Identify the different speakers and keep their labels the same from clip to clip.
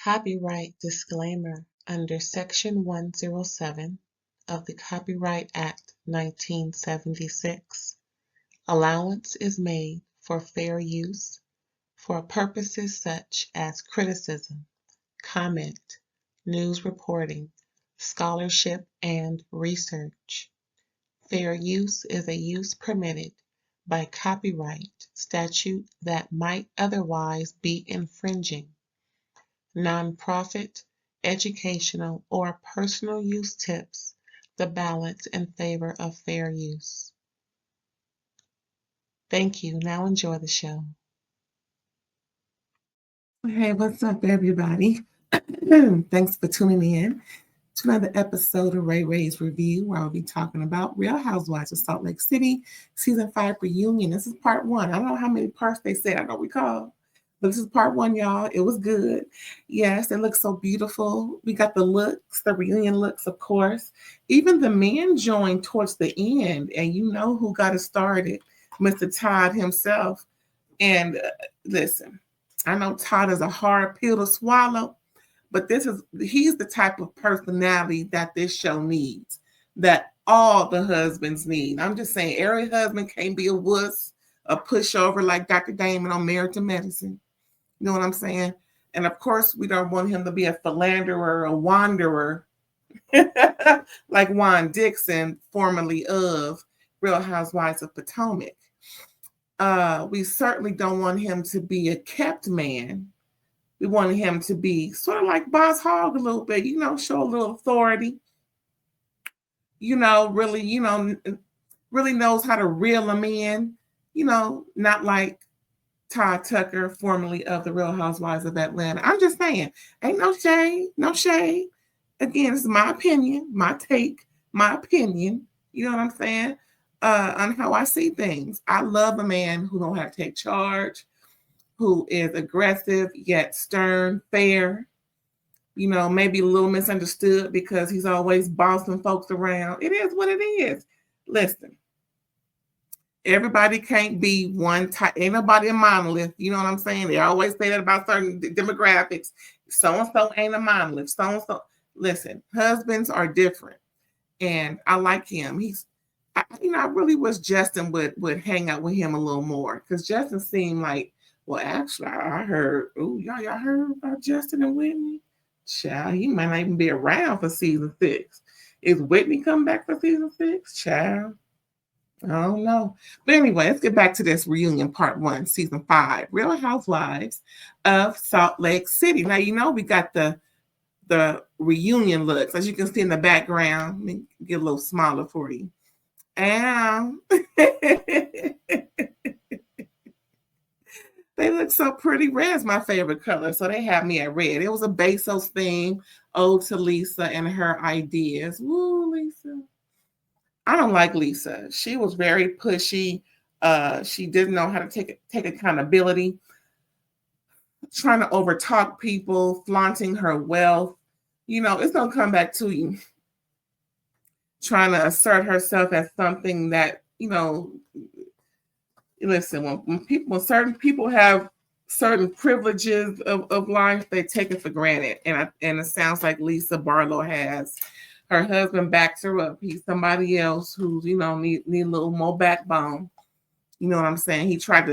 Speaker 1: Copyright disclaimer under Section 107 of the Copyright Act 1976. Allowance is made for fair use for purposes such as criticism, comment, news reporting, scholarship, and research. Fair use is a use permitted by copyright statute that might otherwise be infringing. Nonprofit, educational, or personal use tips the balance in favor of fair use. Thank you. Now enjoy the show.
Speaker 2: Hey, what's up, everybody? Thanks for tuning in to another episode of RAERAEs Review, where I'll be talking about Real Housewives of Salt Lake City, Season 5 reunion. This is part 1. I don't know how many parts they said. I don't recall. But this is part 1, y'all. It was good. Yes, it looks so beautiful. We got the looks, the reunion looks, of course. Even the men joined towards the end, and you know who got it started, Mr. Todd himself. And listen, I know Todd is a hard pill to swallow, but he's the type of personality that this show needs, that all the husbands need. I'm just saying, every husband can't be a wuss, a pushover like Dr. Damon on Married to Medicine. You know what I'm saying? And of course, we don't want him to be a philanderer, a wanderer, like Juan Dixon, formerly of Real Housewives of Potomac. We certainly don't want him to be a kept man. We wanted him to be sort of like Boss Hogg a little bit, show a little authority, really knows how to reel them in, not like Todd Tucker, formerly of the Real Housewives of Atlanta. I'm just saying, ain't no shade. Again, it's my opinion, my take, my opinion. You know what I'm saying? On how I see things. I love a man who don't have to take charge, who is aggressive yet stern, fair, maybe a little misunderstood because he's always bossing folks around. It is what it is. Listen, everybody can't be one type. Ain't nobody a monolith. You know what I'm saying? They always say that about certain demographics. So-and-so ain't a monolith. So-and-so. Listen, husbands are different. And I like him. I really wish Justin would hang out with him a little more, because Justin seemed like, well, actually, I heard, y'all heard about Justin and Whitney? Child, he might not even be around for season 6. Is Whitney coming back for season 6? Child, I don't know. But anyway, let's get back to this reunion part 1, season 5, Real Housewives of Salt Lake City. Now, we got the reunion looks, as you can see in the background. Let me get a little smaller for you. And they look so pretty. Red's my favorite color, so they have me at red. It was a Bezos theme, ode to Lisa and her ideas. Woo, Lisa. I don't like Lisa. She was very pushy. She didn't know how to take accountability, trying to overtalk people, flaunting her wealth. It's going to come back to you. Trying to assert herself as something that, listen, when certain people have certain privileges of life, they take it for granted. And it sounds like Lisa Barlow has. Her husband backs her up. He's somebody else who's, need a little more backbone. You know what I'm saying? He tried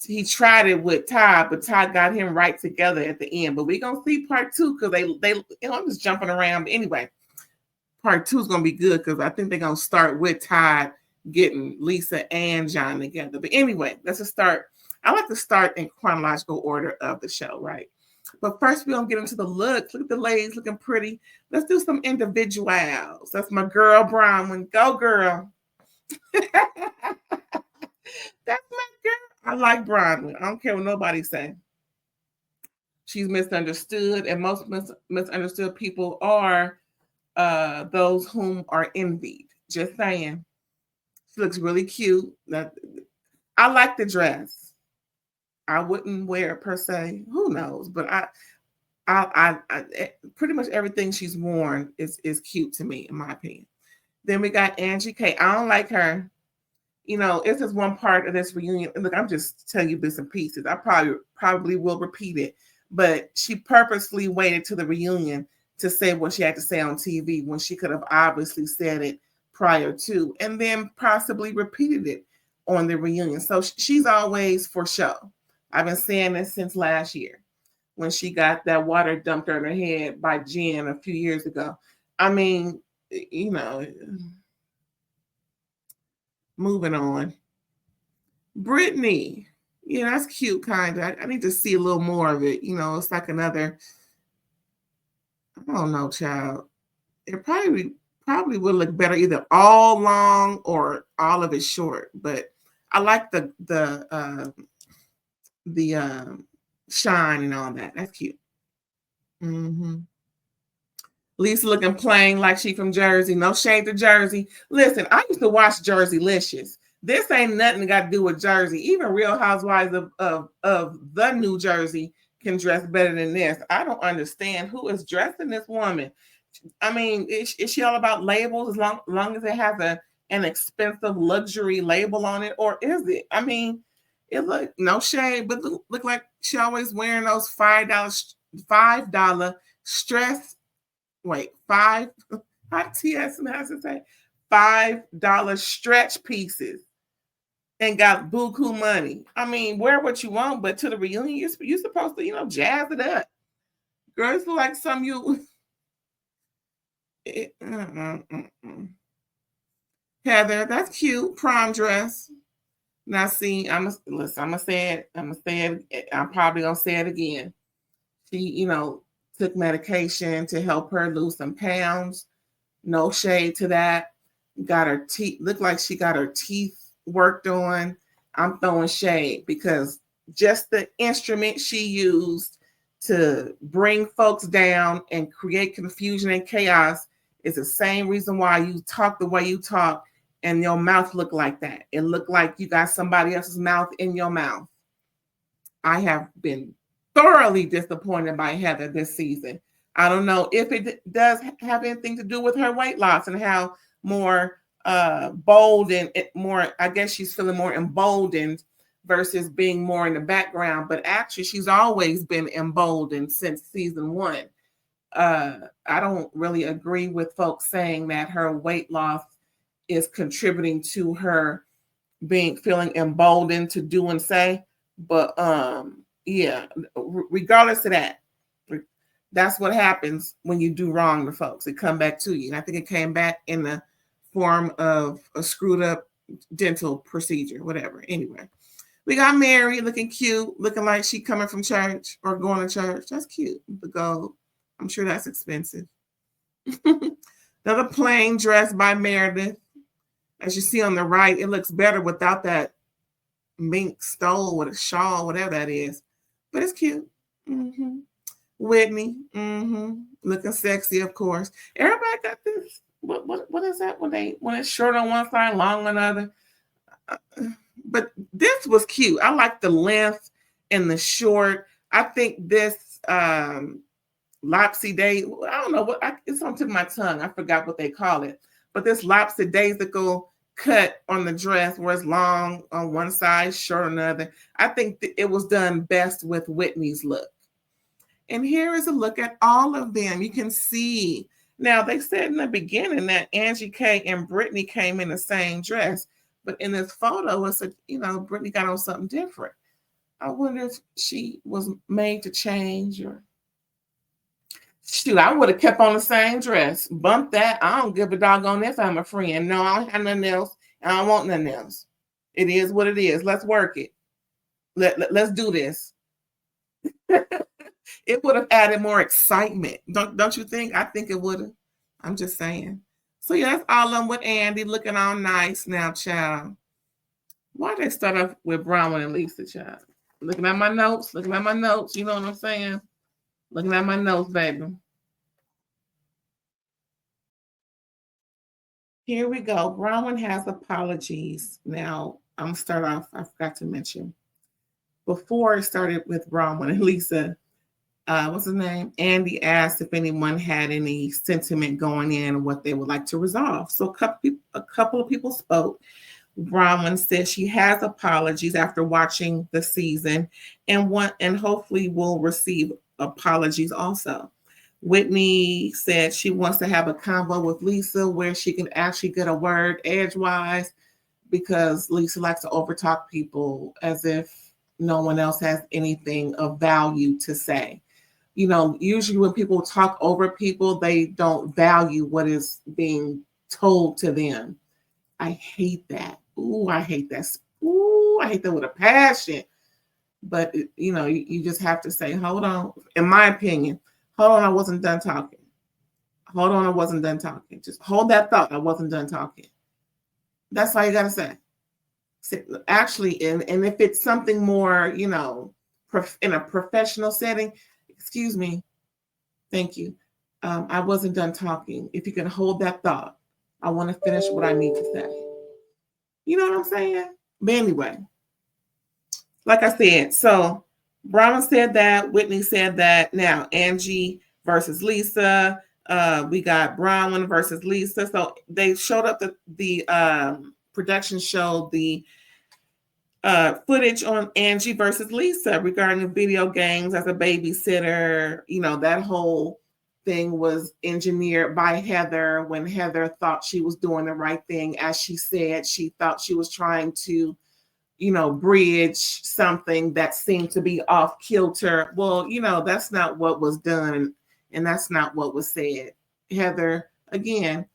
Speaker 2: he tried it with Todd, but Todd got him right together at the end. But we're going to see part 2, because I'm just jumping around. But anyway, part 2 is going to be good, because I think they're going to start with Todd getting Lisa and John together. But anyway, let's just start. I like to start in chronological order of the show, right? But first, we're going to get into the looks. Look at the ladies looking pretty. Let's do some individuals. That's my girl, Bronwyn. Go, girl. That's my girl. I like Bronwyn. I don't care what nobody say. She's misunderstood, and most misunderstood people are those whom are envied. Just saying. She looks really cute. I like the dress. I wouldn't wear it per se. Who knows? But I pretty much everything she's worn is cute to me, in my opinion. Then we got Angie K. I don't like her. It's just one part of this reunion. Look, I'm just telling you bits and pieces. I probably will repeat it. but she purposely waited to the reunion to say what she had to say on TV when she could have obviously said it prior to, and then possibly repeated it on the reunion. So she's always for show. I've been saying this since last year when she got that water dumped on her head by Jen a few years ago. I mean, you know, moving on. Brittany. Yeah, that's cute, kind of. I need to see a little more of it. You know, it's like another, I don't know, child. It probably would look better either all long or all of it short. But I like the shine and all that. That's cute. Mm-hmm. Lisa looking plain like she from Jersey. No shade to Jersey. Listen, I used to watch Jerseylicious. This ain't nothing got to do with Jersey. Even Real Housewives of the New Jersey can dress better than this. I don't understand who is dressing this woman. I mean, is she all about labels as long as it has an expensive luxury label on it, or is it? I mean, it look no shade, but look like she always wearing those $5 stress. Wait, five? How TS has to say $5 stretch pieces and got buku money. I mean, wear what you want, but to the reunion, you're supposed to, jazz it up. Girls feel like some you. Heather, that's cute. Prom dress. Now, see, I'm gonna say it. I'm probably gonna say it again. She, took medication to help her lose some pounds. No shade to that. Got her teeth, looked like she got her teeth worked on. I'm throwing shade because just the instrument she used to bring folks down and create confusion and chaos is the same reason why you talk the way you talk and your mouth looked like that. It looked like you got somebody else's mouth in your mouth. I have been thoroughly disappointed by Heather this season. I don't know if it does have anything to do with her weight loss and how more bold and more, I guess she's feeling more emboldened versus being more in the background. But actually, she's always been emboldened since season 1. I don't really agree with folks saying that her weight loss is contributing to her feeling emboldened to do and say. But yeah, regardless of that, that's what happens when you do wrong to folks. It come back to you. And I think it came back in the form of a screwed up dental procedure, whatever. Anyway, we got Mary looking cute, looking like she coming from church or going to church. That's cute. The gold. I'm sure that's expensive. Another plain dress by Meredith. As you see on the right, it looks better without that mink stole with a shawl, whatever that is. But it's cute. Mm-hmm. Whitney, looking sexy, of course. Everybody got this. What is that when it's short on one side, long on the other? But this was cute. I like the length and the short. I think this lopsy day. I don't know what it's on the tip of my tongue. I forgot what they call it. But this lopsy daisical cut on the dress where it's long on one side, short on the other. I think it was done best with Whitney's look. And here is a look at all of them. You can see. Now, they said in the beginning that Angie K and Brittany came in the same dress. But in this photo, it's Brittany got on something different. I wonder if she was made to change or... Shoot, I would have kept on the same dress. Bump that. I don't give a doggone if I'm a friend. No, I don't have nothing else. I don't want nothing else. It is what it is. Let's work it. Let's do this. It would have added more excitement. Don't you think? I think it would have. I'm just saying. So yeah, that's all of them with Andy looking all nice now, child. Why they start off with Bronwyn and Lisa, child? Looking at my notes. You know what I'm saying? Looking at my notes, baby. Here we go. Bronwyn has apologies. Now, I'm going to start off. I forgot to mention. Before I started with Bronwyn and Lisa, what's his name? Andy asked if anyone had any sentiment going in, what they would like to resolve. So a couple of people spoke. Bronwyn said she has apologies after watching the season and hopefully will receive apologies also. Whitney said she wants to have a convo with Lisa where she can actually get a word edgewise, because Lisa likes to overtalk people as if no one else has anything of value to say. You know, usually when people talk over people, they don't value what is being told to them. I hate that. Ooh, I hate that. Ooh, I hate that with a passion. But, you just have to say, hold on. In my opinion, hold on, I wasn't done talking. Hold on, I wasn't done talking. Just hold that thought. I wasn't done talking. That's all you got to say. Actually, and if it's something more, in a professional setting, excuse me, thank you. I wasn't done talking. If you can hold that thought, I want to finish what I need to say. You know what I'm saying? But anyway, like I said, so Brahma said that, Whitney said that. Now Angie versus Lisa. We got Bronwyn versus Lisa. So they showed up. The production showed the footage on Angie versus Lisa regarding video games as a babysitter. That whole thing was engineered by Heather when Heather thought she was doing the right thing. As she said, she thought she was trying to, bridge something that seemed to be off kilter. Well, that's not what was done, and that's not what was said. Heather, again,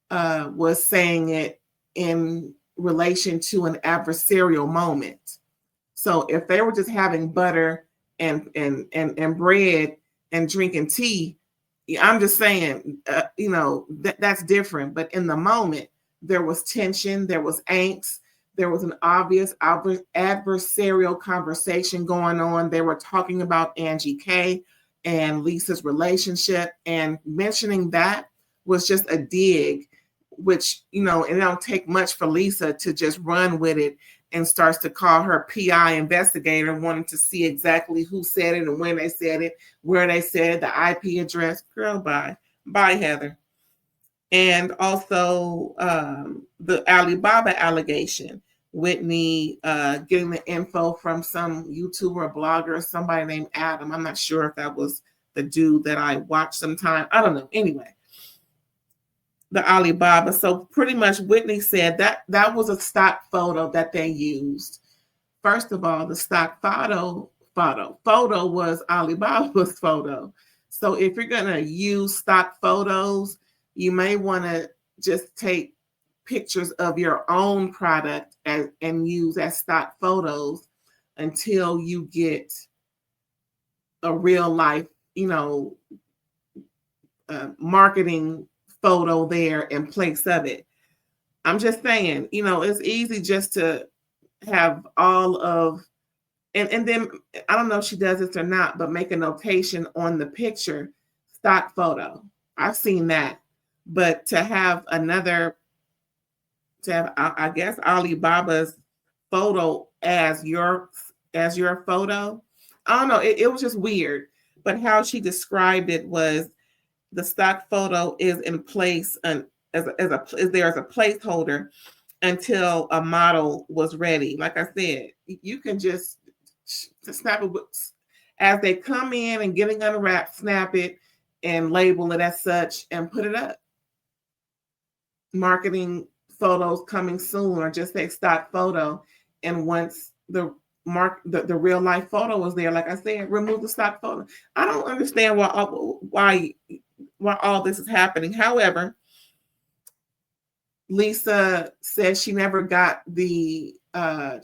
Speaker 2: was saying it in relation to an adversarial moment. So if they were just having butter and bread and drinking tea, I'm just saying, that's different. But in the moment, there was tension, there was angst, there was an obvious adversarial conversation going on. They were talking about Angie K and Lisa's relationship, and mentioning that was just a dig, which, it don't take much for Lisa to just run with it and starts to call her PI investigator, wanting to see exactly who said it and when they said it, where they said it, the IP address. Girl, bye. Bye, Heather. And also the Alibaba allegation. Whitney getting the info from some YouTuber or blogger, somebody named Adam. I'm not sure if that was the dude that I watched sometime. I don't know. Anyway, the Alibaba. So pretty much Whitney said that was a stock photo that they used. First of all, the stock photo was Alibaba's photo. So if you're going to use stock photos, you may want to just take pictures of your own product and use as stock photos until you get a real life, marketing photo there in place of it. I'm just saying, it's easy just to have all of, and then I don't know if she does this or not, but make a notation on the picture, stock photo. I've seen that. But to have I guess Alibaba's photo as your photo, I don't know. It was just weird. But how she described it was the stock photo is in place and as there as a placeholder until a model was ready. Like I said, you can just snap it as they come in and getting unwrapped, snap it and label it as such and put it up. Marketing photos coming soon, or just say stock photo. And once the real life photo was there, like I said, remove the stock photo. I don't understand why all this is happening. However, Lisa said she never got the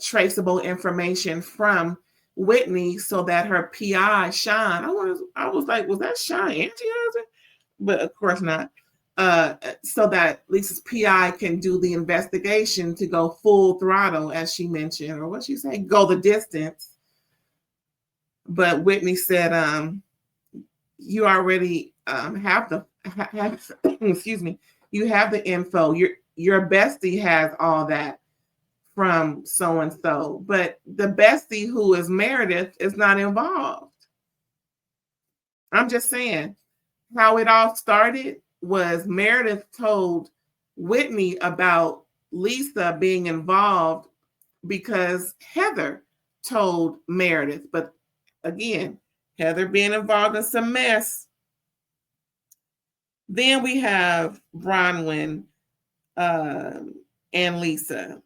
Speaker 2: traceable information from Whitney, so that her PI, Sean, I was like, was that Sean Angiozzi? But of course not. So that Lisa's PI can do the investigation to go full throttle, as she mentioned, or what she say, go the distance. But Whitney said, you already have excuse me, you have the info. Your bestie has all that from so and so, but the bestie, who is Meredith, is not involved. I'm just saying, how it all started was Meredith told Whitney about Lisa being involved because Heather told Meredith. But again, Heather being involved in some mess. Then we have Bronwyn and Lisa.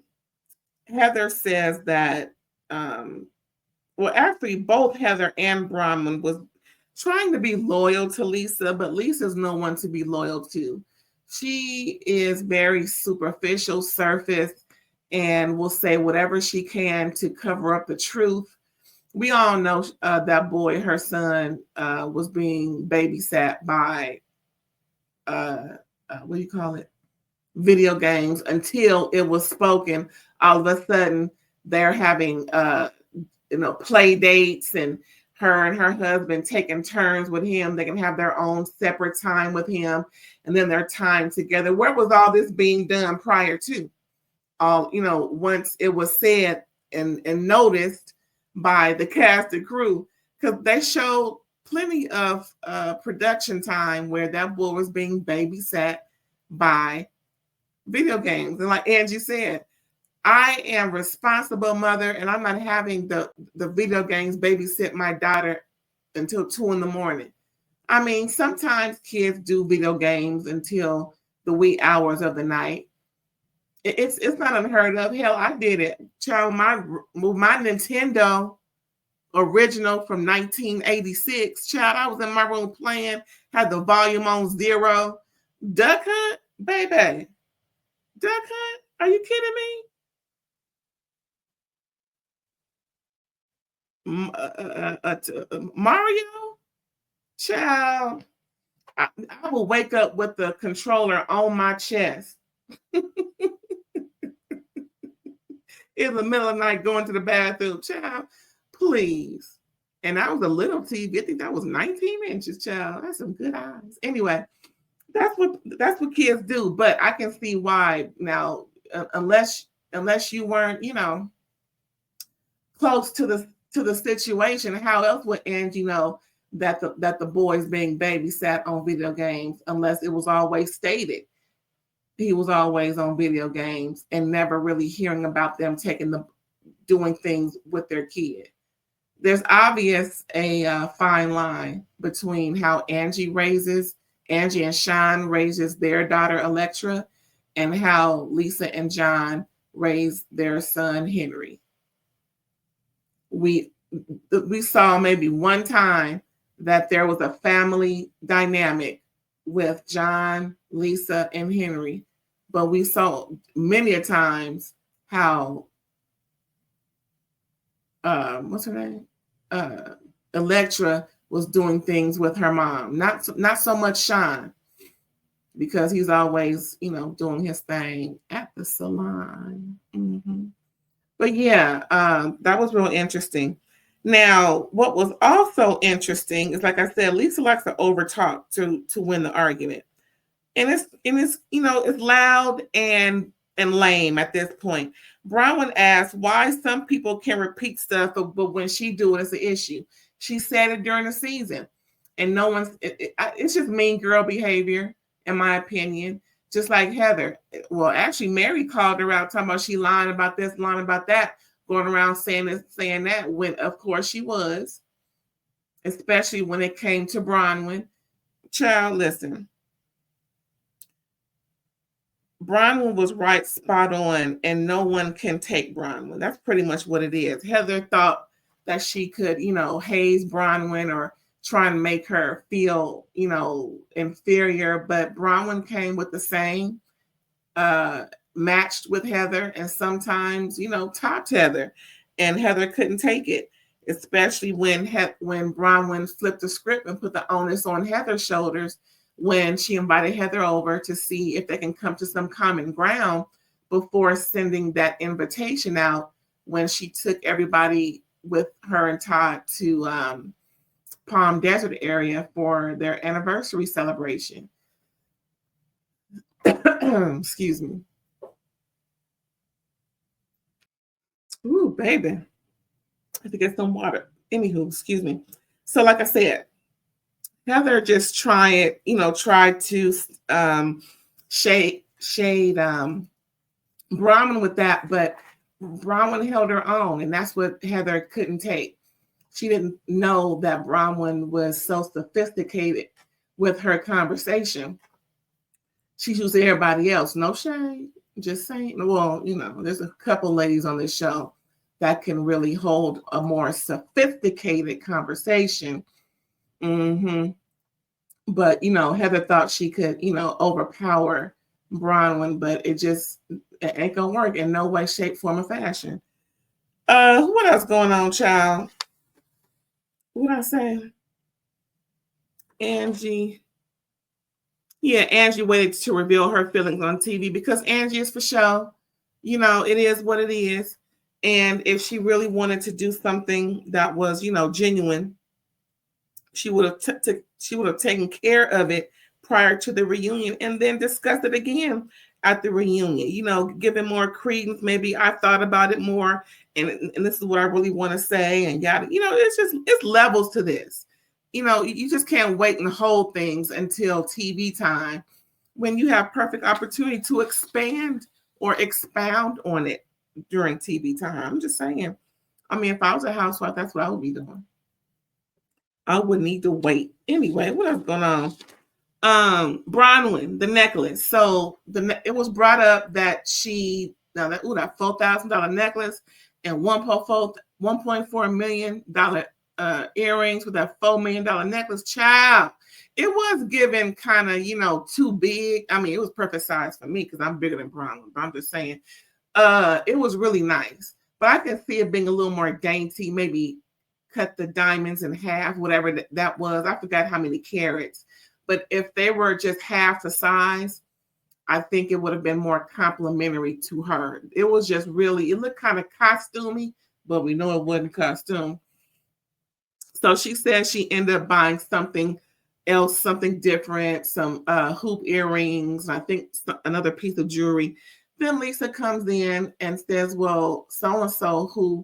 Speaker 2: Heather says that, well, actually, both Heather and Bronwyn was trying to be loyal to Lisa, but Lisa's no one to be loyal to. She is very superficial, surface, and will say whatever she can to cover up the truth. We all know that boy, her son, was being babysat by, what do you call it? Video games, until it was spoken. All of a sudden, they're having, play dates, and her husband taking turns with him. They can have their own separate time with him, and then their time together. Where was all this being done prior to? Once it was said and noticed by the cast and crew, because they showed plenty of production time where that boy was being babysat by video games. And like Angie said, I am responsible mother, and I'm not having the video games babysit my daughter until 2 a.m. I mean, sometimes kids do video games until the wee hours of the night. It's not unheard of. Hell, I did it. Child, my Nintendo original from 1986. Child, I was in my room playing, had the volume on 0. Duck Hunt, baby. Duck Hunt? Are you kidding me? Mario? Child, I will wake up with the controller on my chest in the middle of the night going to the bathroom. Child, please. And I was a little TV. I think that was 19 inches, child. That's some good eyes. Anyway, that's what kids do. But I can see why now, unless you weren't, close to the situation, how else would Angie know that the boy's being babysat on video games, unless it was always stated he was always on video games and never really hearing about them doing things with their kid. There's obvious a fine line between how Angie and Sean raises their daughter Electra, and how Lisa and John raised their son Henry. We saw maybe one time that there was a family dynamic with John, Lisa, and Henry, but we saw many a times how what's her name? Electra was doing things with her mom. Not so much Sean, because he's always, doing his thing at the salon. Mm-hmm. But yeah, that was real interesting. Now, what was also interesting is, like I said, Lisa likes to overtalk to win the argument, and it's it's loud and lame at this point. Bronwyn asked why some people can repeat stuff, but when she do it, it's an issue. She said it during the season, and no one's. It's just mean girl behavior, in my opinion. Just like Heather. Well, actually, Mary called her out, talking about she lying about this, lying about that, going around saying this, saying that, when of course she was, especially when it came to Bronwyn. Child, listen. Bronwyn was right, spot on, and no one can take Bronwyn. That's pretty much what it is. Heather thought that she could, haze Bronwyn or try and make her feel, inferior, but Bronwyn came with the same, matched with Heather, and sometimes, topped Heather, and Heather couldn't take it, especially when Bronwyn flipped the script and put the onus on Heather's shoulders when she invited Heather over to see if they can come to some common ground before sending that invitation out, when she took everybody with her and Todd to Palm Desert area for their anniversary celebration. Excuse me. Ooh, baby. I have to get some water. Anywho, excuse me. So like I said, Heather just tried to shade Bronwyn with that, but Bronwyn held her own, and that's what Heather couldn't take. she didn't know that Bronwyn was so sophisticated with her conversation. She's used to everybody else. No shade. Just saying. Well, there's a couple ladies on this show that can really hold a more sophisticated conversation. But, Heather thought she could, overpower Bronwyn, but it ain't gonna work in no way, shape, form, or fashion. What else going on, child? What I say? Angie. Yeah, Angie waited to reveal her feelings on TV because Angie is for show. It is what it is. And if she really wanted to do something that was, genuine, she would have taken care of it prior to the reunion and then discussed it again at the reunion. Giving more credence. Maybe I thought about it more, and this is what I really want to say, and yada. It's levels to this. You just can't wait and hold things until TV time when you have perfect opportunity to expand or expound on it during TV time. I'm just saying. I mean, if I was a housewife, that's what I would be doing. I would need to wait. Anyway, what else going on? Bronwyn, the necklace. So it was brought up that that $4,000 necklace and $1.4 million earrings with that $4 million necklace. Child, it was given kind of, too big. I mean, it was perfect size for me because I'm bigger than Bronwyn, but I'm just saying, it was really nice. But I can see it being a little more dainty, maybe cut the diamonds in half, whatever that was. I forgot how many carats. But if they were just half the size, I think it would have been more complimentary to her. It was just really, it looked kind of costumey, but we know it wasn't costume. So she said she ended up buying something else, something different, some hoop earrings, I think another piece of jewelry. Then Lisa comes in and says, well, so-and-so who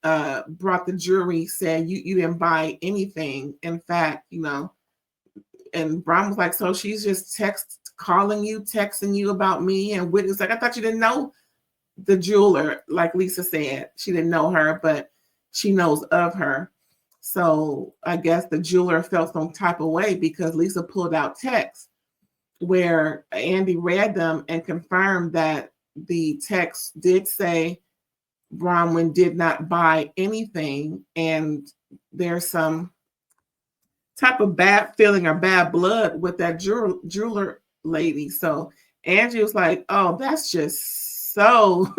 Speaker 2: brought the jewelry said you didn't buy anything. In fact, and Bron was like, so she's just texting you about me, and Whitney's like, I thought you didn't know the jeweler. Like Lisa said, she didn't know her, but she knows of her. So I guess the jeweler felt some type of way because Lisa pulled out texts where Andy read them and confirmed that the text did say Bronwyn did not buy anything, and there's some type of bad feeling or bad blood with that jeweler lady. So Angie was like, oh, that's just so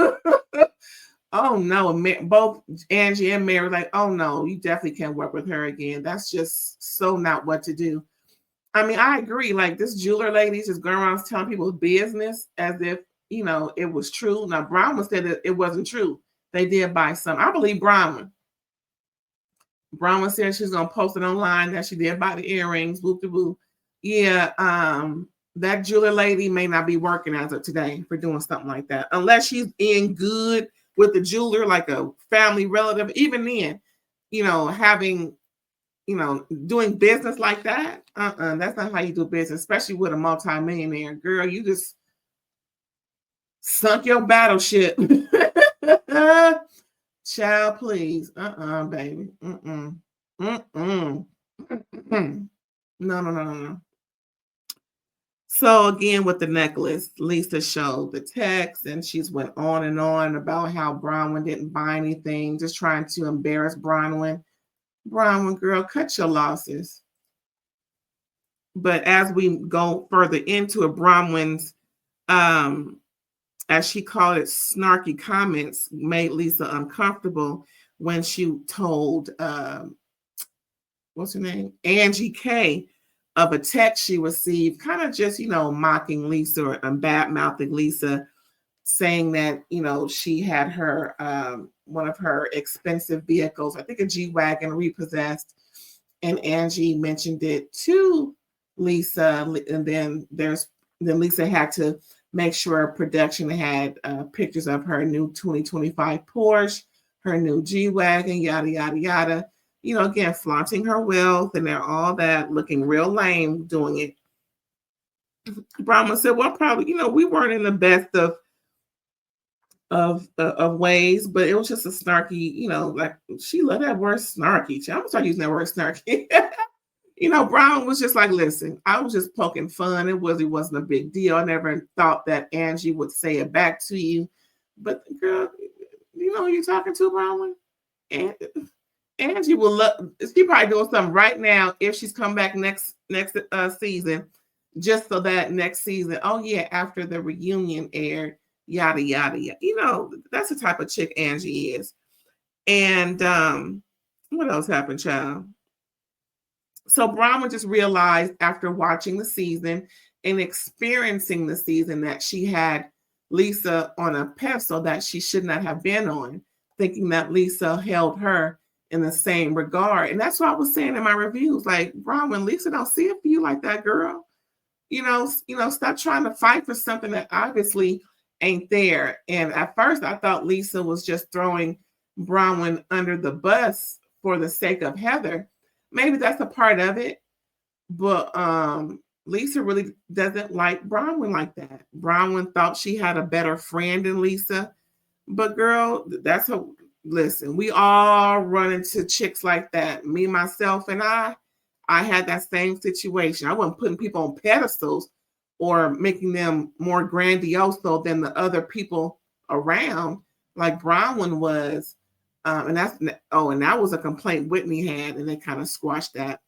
Speaker 2: oh no. Both Angie and Mary were like, oh no, you definitely can't work with her again. That's just so not what to do. I mean, I agree. Like, this jeweler lady just going around telling people business as if it was true. Now Bronwyn said that it wasn't true. They did buy some. I believe Bronwyn. Bronwyn said she's gonna post it online that she did buy the earrings. Whoop de whoop. Yeah, that jeweler lady may not be working as of today for doing something like that, unless she's in good with the jeweler, like a family relative. Even then, having, doing business like that. That's not how you do business, especially with a multimillionaire. Girl, you just sunk your battleship. Child, please. Baby. No. So again, with the necklace, Lisa showed the text, and she's went on and on about how Bronwyn didn't buy anything, just trying to embarrass Bronwyn. Bronwyn, girl, cut your losses. But as we go further into it, Bronwyn's, as she called it, snarky comments made Lisa uncomfortable when she told, what's her name? Angie K, of a text she received, kind of just, mocking Lisa or bad-mouthing Lisa, saying that, she had her, one of her expensive vehicles, I think a G-Wagon, repossessed. And Angie mentioned it to Lisa. And then Lisa had to make sure production had pictures of her new 2025 Porsche, her new G-Wagon, yada, yada, yada. Again, flaunting her wealth and all that, looking real lame doing it. Bronwyn said, well, probably, we weren't in the best of of ways, but it was just a snarky, like she loved that word snarky. I'm gonna start using that word snarky. Brown was just like, listen, I was just poking fun. It wasn't a big deal. I never thought that Angie would say it back to you. But girl, you know who you're talking to, Brown? And Angie will love. She probably doing something right now if she's come back next season, just so that next season. Oh yeah, after the reunion aired, yada yada yada. That's the type of chick Angie is. And what else happened, child? So Bronwyn just realized after watching the season and experiencing the season that she had Lisa on a pedestal that she should not have been on, thinking that Lisa held her in the same regard. And that's what I was saying in my reviews. Like, Bronwyn, Lisa don't see it for you like that, girl. Stop trying to fight for something that obviously ain't there. And at first I thought Lisa was just throwing Bronwyn under the bus for the sake of Heather. Maybe that's a part of it, but Lisa really doesn't like Bronwyn like that. Bronwyn thought she had a better friend than Lisa, but girl, that's her. Listen, we all run into chicks like that. Me, myself, and I had that same situation. I wasn't putting people on pedestals or making them more grandiose than the other people around, like Bronwyn was. And that was a complaint Whitney had, and they kind of squashed that.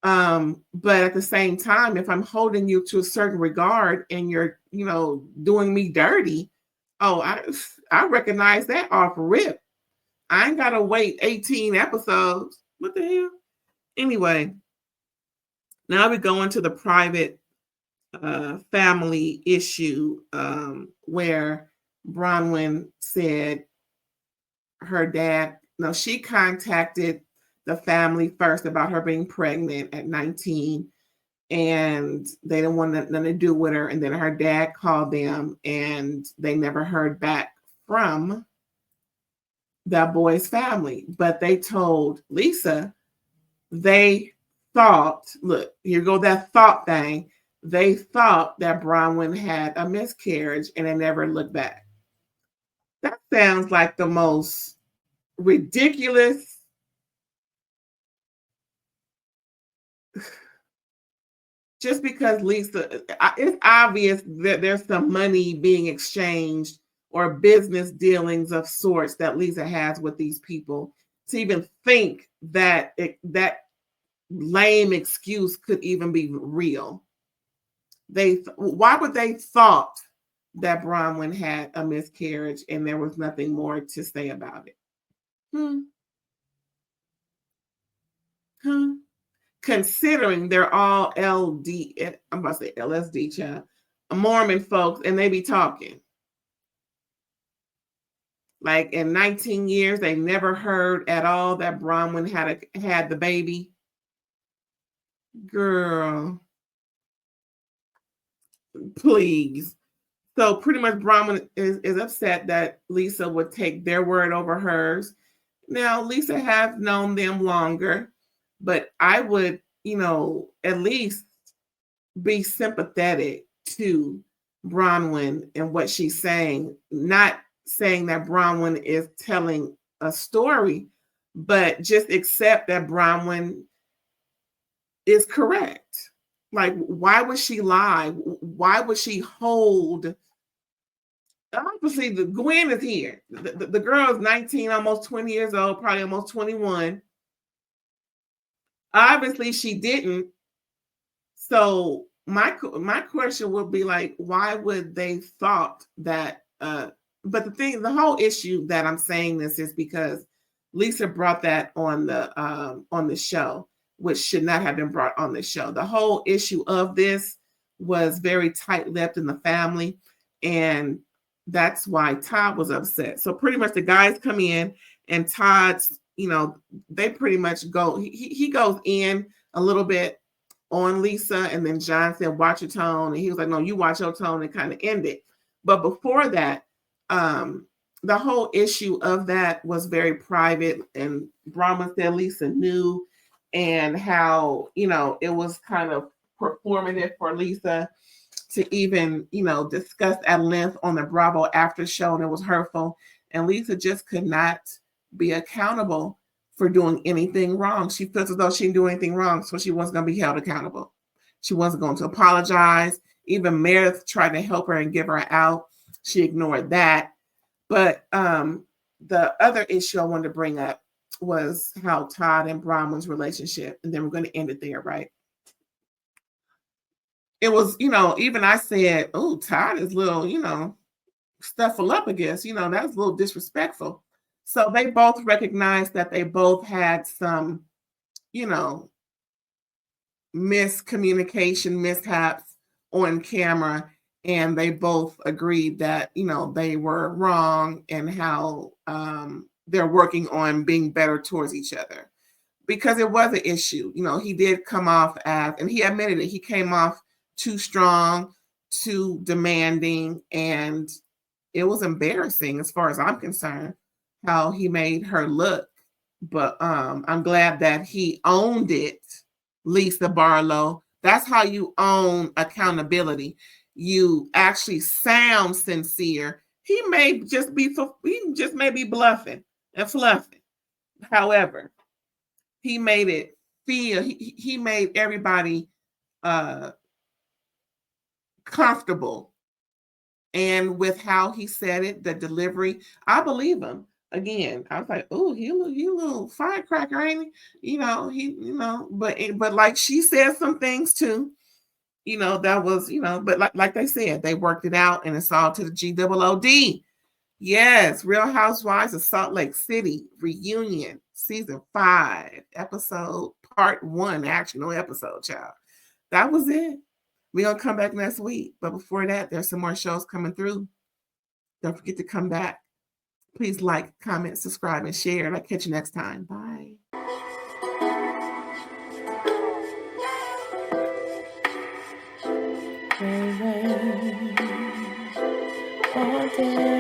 Speaker 2: But at the same time, if I'm holding you to a certain regard and you're, doing me dirty, I recognize that off rip. I ain't gotta wait 18 episodes. What the hell? Anyway, now we go into the private family issue where Bronwyn said her dad, she contacted the family first about her being pregnant at 19, and they didn't want nothing to do with her. And then her dad called them, and they never heard back from that boy's family. But they told Lisa, they thought, look, here go that thought thing. They thought that Bronwyn had a miscarriage, and they never looked back. That sounds like the most ridiculous. Just because Lisa, it's obvious that there's some money being exchanged or business dealings of sorts that Lisa has with these people to even think that that lame excuse could even be real. Why would they thought that Bronwyn had a miscarriage and there was nothing more to say about it? Considering they're all LD, I'm about to say LSD, child, Mormon folks, and they be talking. Like in 19 years, they never heard at all that Bronwyn had the baby. Girl, please. So pretty much Bronwyn is upset that Lisa would take their word over hers. Now, Lisa has known them longer, but I would, at least be sympathetic to Bronwyn and what she's saying. Not saying that Bronwyn is telling a story, but just accept that Bronwyn is correct. Like, why would she lie? Why would she hold? Obviously, the Gwen is here. The girl is 19, almost 20 years old, probably almost 21. Obviously, she didn't. So my question would be like, why would they thought that? But the whole issue that I'm saying this is because Lisa brought that on the show, which should not have been brought on the show. The whole issue of this was very tight-lipped in the family, and that's why Todd was upset. So pretty much the guys come in, and Todd's, they pretty much go, he goes in a little bit on Lisa, and then John said, watch your tone. And he was like, no, you watch your tone, and kind of end it. But before that, the whole issue of that was very private, and Bronwyn said Lisa knew, and how, it was kind of performative for Lisa to even, discuss at length on the Bravo after show, and it was hurtful. And Lisa just could not be accountable for doing anything wrong. She feels as though she didn't do anything wrong, so she wasn't going to be held accountable. She wasn't going to apologize. Even Meredith tried to help her and give her out. She ignored that. But the other issue I wanted to bring up was how Todd and Bronwyn's relationship, and then we're going to end it there, right? It was, even I said, oh, Todd is a little, stuffle up, I guess. That's a little disrespectful. So they both recognized that they both had some, miscommunication, mishaps on camera, and they both agreed that, they were wrong and how they're working on being better towards each other. Because it was an issue. He did come off as, and he admitted it, he came off too strong, too demanding, and it was embarrassing as far as I'm concerned how he made her look. But I'm glad that he owned it, Lisa Barlow. That's how you own accountability. You actually sound sincere. He may just be bluffing and fluffing. However, he made it feel, he made everybody comfortable. And with how he said it, the delivery, I believe him. Again, I was like, oh, he a little firecracker, ain't he? But like she said some things too, that was, but like they said, they worked it out and it's all to the GOOD. Yes, Real Housewives of Salt Lake City reunion, season 5, episode part 1. Actually, no episode, child. That was it. We're going to come back next week. But before that, there's some more shows coming through. Don't forget to come back. Please like, comment, subscribe, and share. And I'll catch you next time. Bye. All day.